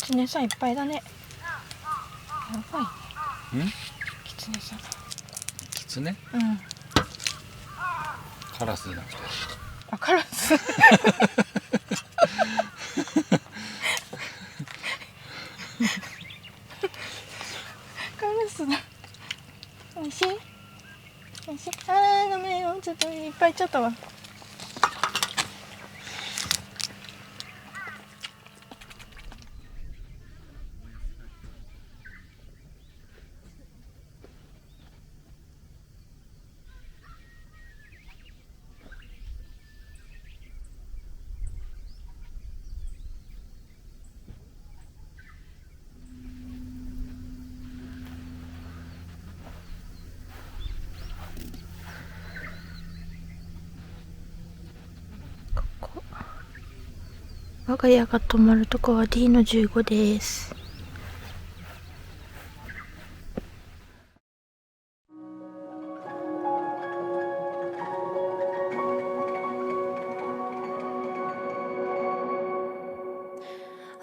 きつねさんいっぱいだね。やばいね。ん？きつねさん。きつね？うん。カラスじゃなくて。あ、カラス。カラスだ。おいしい？おいしい？あー、ダメよ。ちょっといっぱいいっちゃったわ。我が家が泊まるとこは D の15です。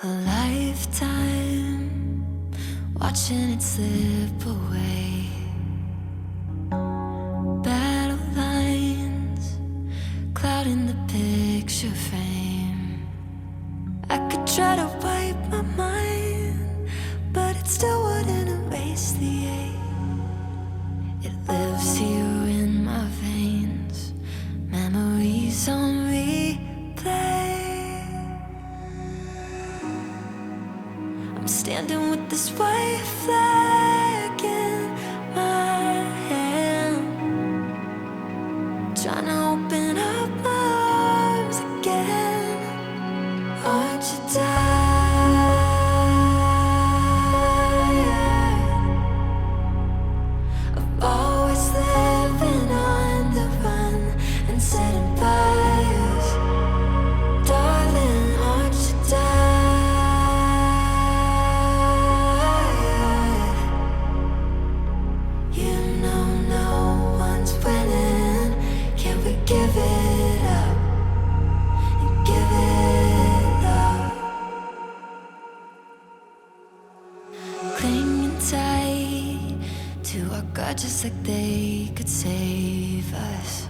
A lifetime watching it slip away. Battle lines clouding the picture frame. I could try to wipe my mind, but it still wouldn't erase the ache. It lives here in my veins, memories on replay. I'm standing with this white flag in my hand, trying to open up my arms again. Aren't you tired of always living on the run and setting fires? Darling, aren't you tired? You know no one's winning. Can we give it up and give it up? Clinging tight to our grudges like they could save us.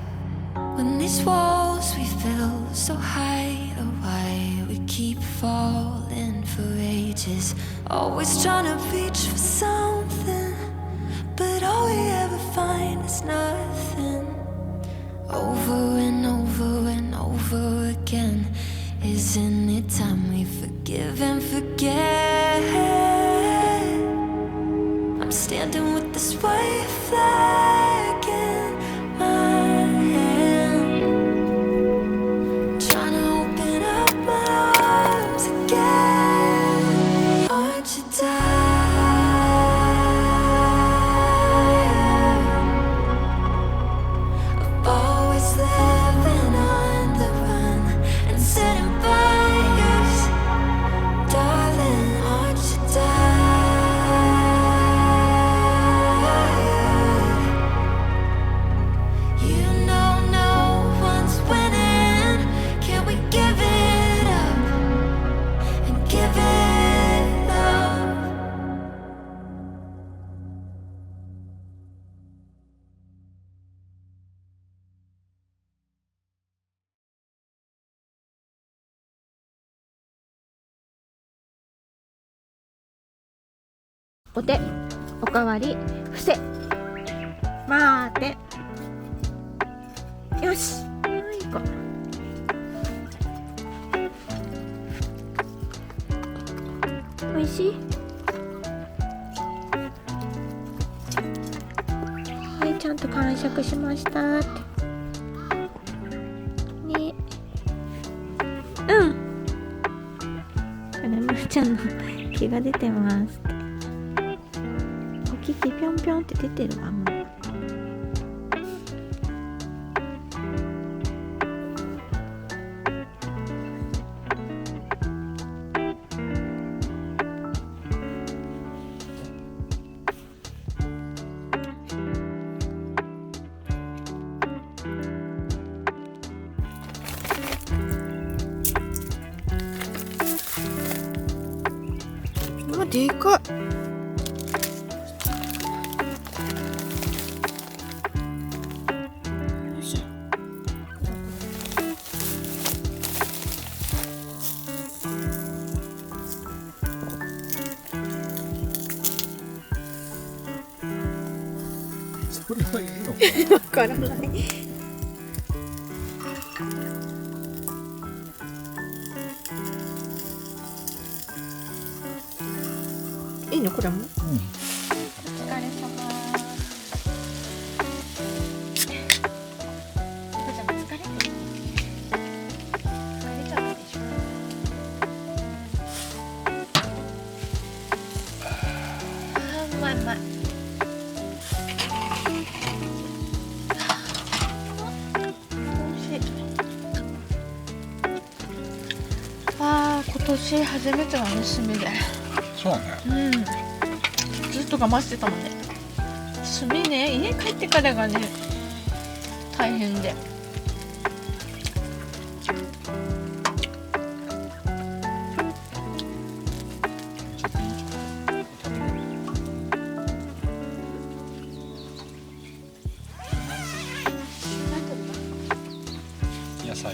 When these walls we built so high, oh why we keep falling for ages? Always trying to reach for something, but all we ever find is nothing. Over and over and over again. Isn't it time we forgive and forget? I'm standing with this white flag in my hand, trying to open up my arms again. Aren't you tired of always living on the run and setting fires? Darling, aren't you tired? You know no one's winning. Can we give it up and give it up?お手、おかわり、伏せ。待て。よし。はい、行こう。おいしい？はい、ちゃんと完食しましたって。ね。うん。これむーちゃんの毛が出てますって。おききぴょんぴょんって出てるわもう。でかい。それはいいのか。わからない。いいのこれも。お疲れ様。赤ちゃん疲れてる。疲れちゃったでしょ。うまいうまい。今年初めてはね、炭で。そうね。ずっと我慢してたもんね。炭ね、家帰ってからがね、大変で。野菜。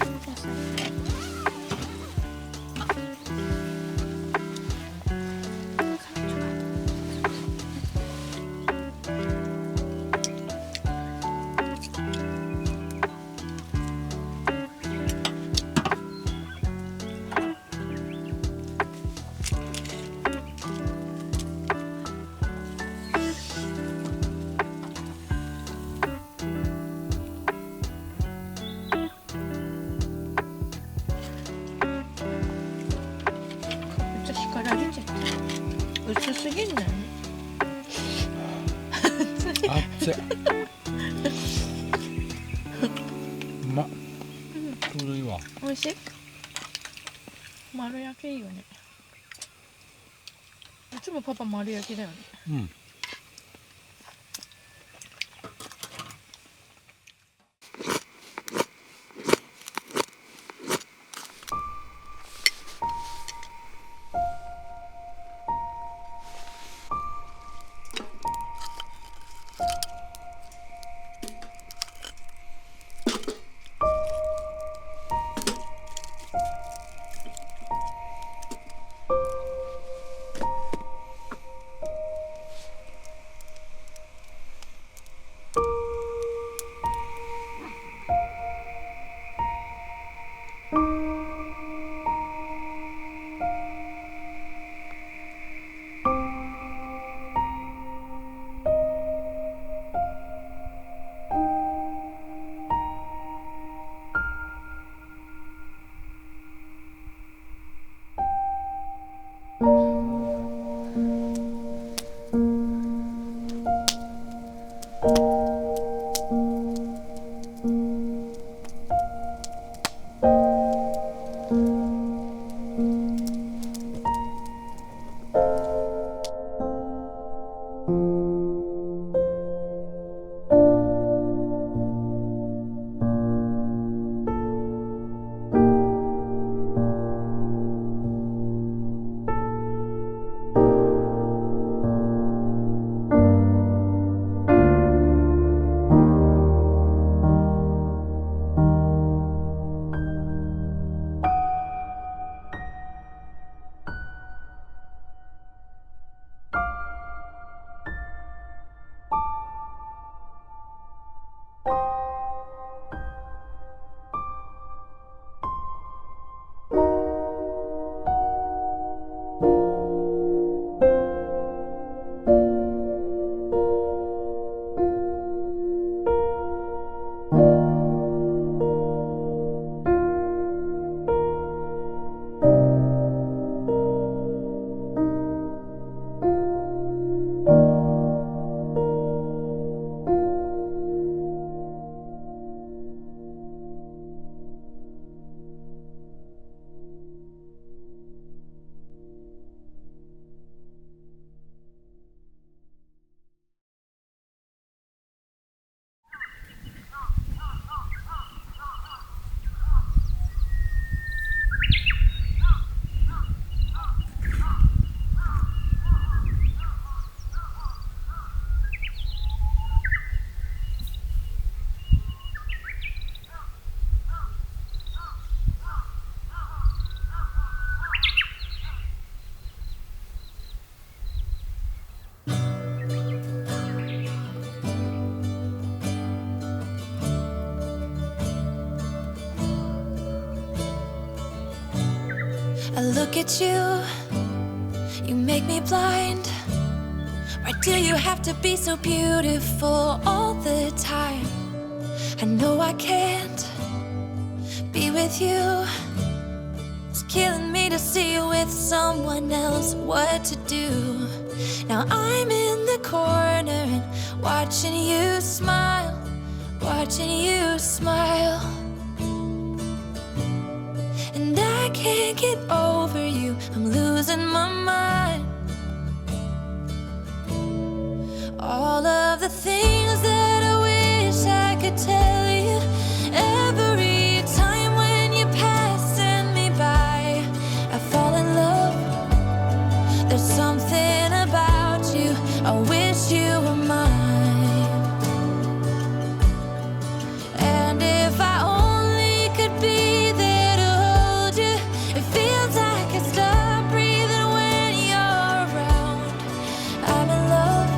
薄すぎんだよね。熱い。うまっ。ちょうどいいわ。美味しい。丸焼きいいよね。いつもパパ丸焼きだよね。うん。I look at you, you make me blind. Why do you have to be so beautiful all the time? I know I can't be with you. It's killing me to see you with someone else. What to do? Now I'm in the corner and watching you smile, watching you smile. And I can't get over you, I'm losing my mind. All of the things that I wish I could tell you, every time when you're passing me by, I fall in love. There's something about you, I wish you were mine. And if I only could be there to hold you, it feels like I stop breathing when you're around. I'm in love.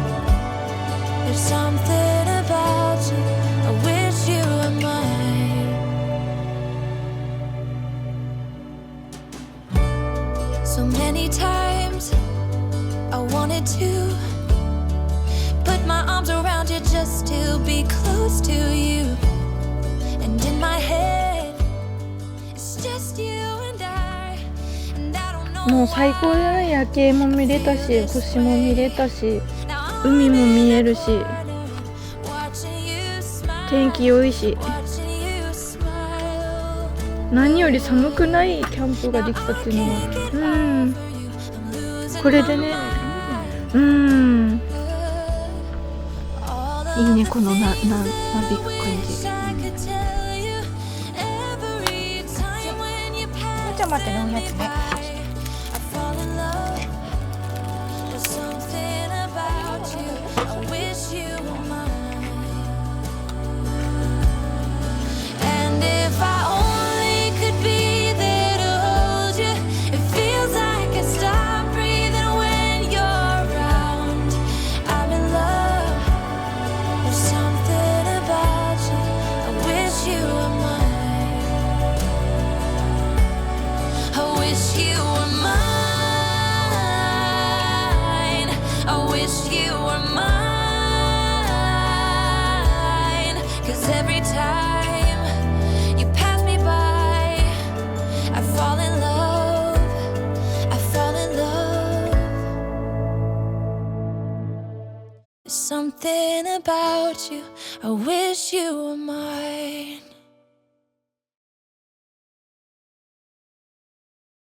There's something about you, I wish you were mine. So many times I wanted to put my arms around you just to be close to you. And in my head, it's just you and I don't know もう最高じゃない？夜景も見れたし、星も見れたし、海も見えるし、天気良いし、何より寒くないキャンプができたっていうのは、これでね、いいね、このなびく感じ。ちょっと待ってね、おやつね。Every time you pass me by, I fall in love, I fall in love. There's something about you, I wish you were mine.